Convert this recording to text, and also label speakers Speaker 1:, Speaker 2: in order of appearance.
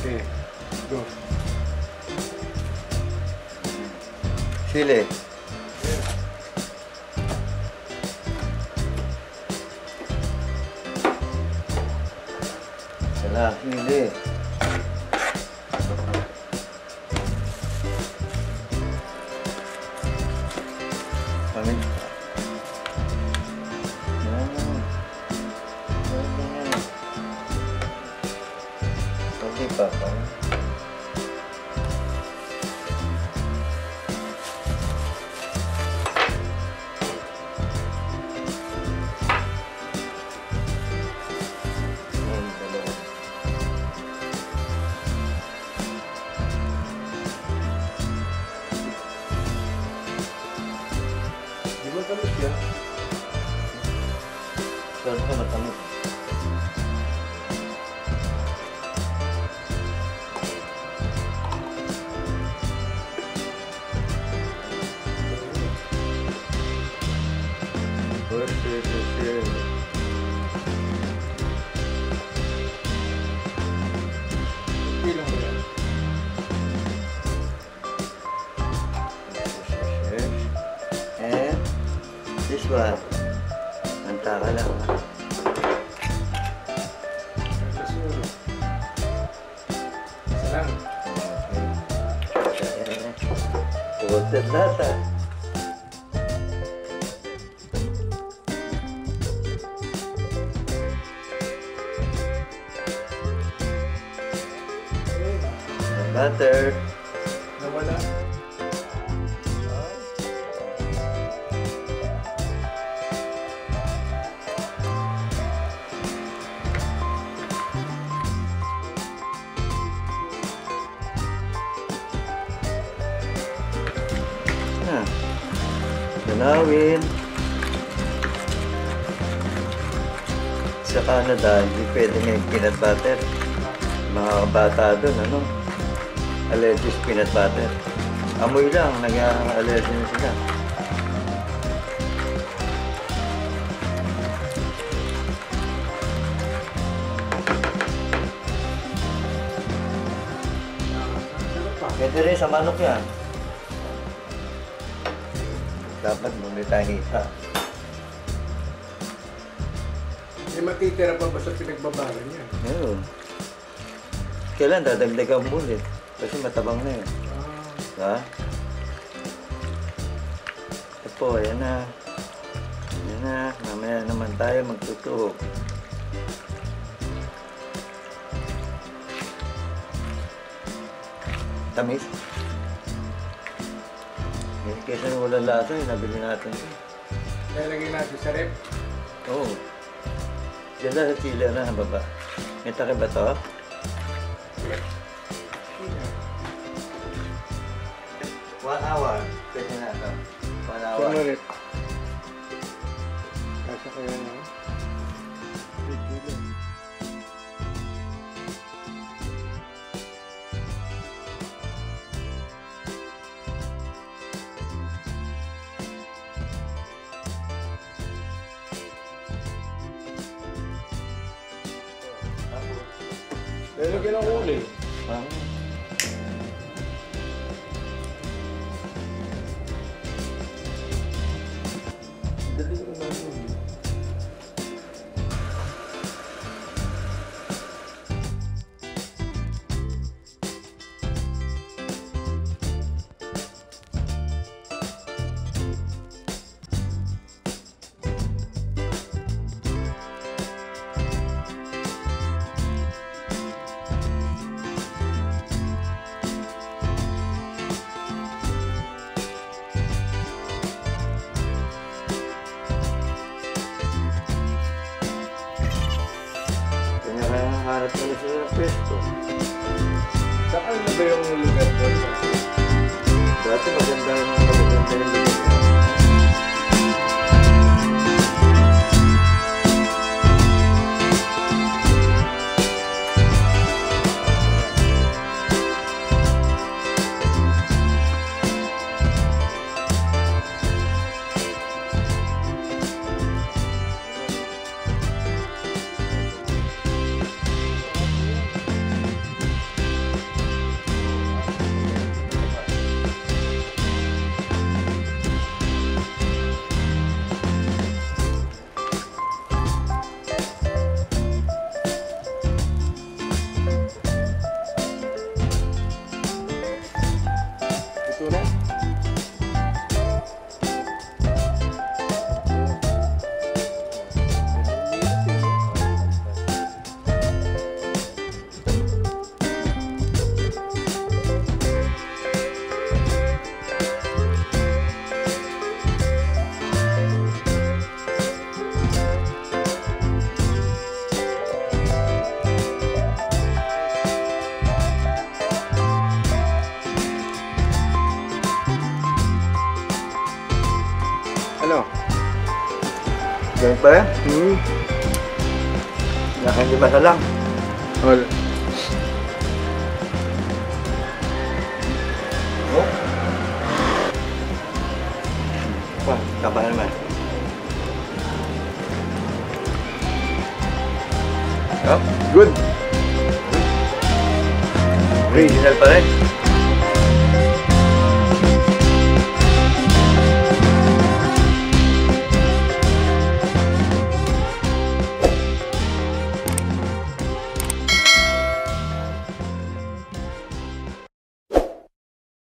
Speaker 1: Okay. Go.
Speaker 2: Sili. Sala, sili. Paminta. Okay pa pa.
Speaker 1: Matamis yan.
Speaker 2: Saan ka matamis?
Speaker 1: Ilang mo yan?
Speaker 2: And this one. Manta ka lang ha.
Speaker 1: Kasunod. Isa lang.
Speaker 2: Water lata. Butter.
Speaker 1: Nawala.
Speaker 2: Ganawin. Sa Canada, hindi pwede ngayong peanut butter. Mga bata doon, ano? Allergies peanut butter. Amoy lang, nag-allergy na sila. Pwede rin sa manok yan. Dapat bumili tayo hita.
Speaker 1: May matitira pa ba sa pinagbabaran niya?
Speaker 2: Meron. Kailan dadagdagan mo ulit? Kasi matabang na yun. Ha? Ito po, ayan na. Ayan na. Mamaya naman tayo magtutuhog. Tamis. Kesa nung walang lasa, nabili natin.
Speaker 1: Lalagay natin sa rep.
Speaker 2: Oo. Diyan na sa chile na, baba. May takip ba ito? One hour. Pwede na ito. 1 hour.
Speaker 1: Sa rep. Kasa kaya na. Lalagyan ng uli. Dali ko na uli.
Speaker 2: Hanap ko na sila ng pwesto.
Speaker 1: Saan na ba yung lugar doon?
Speaker 2: Dati maganda yung lugar. Ganun pa yan. Hindi masalang.
Speaker 1: Wala.
Speaker 2: Oh. Pa, tama naman. Oh,
Speaker 1: Good.
Speaker 2: original pa rin.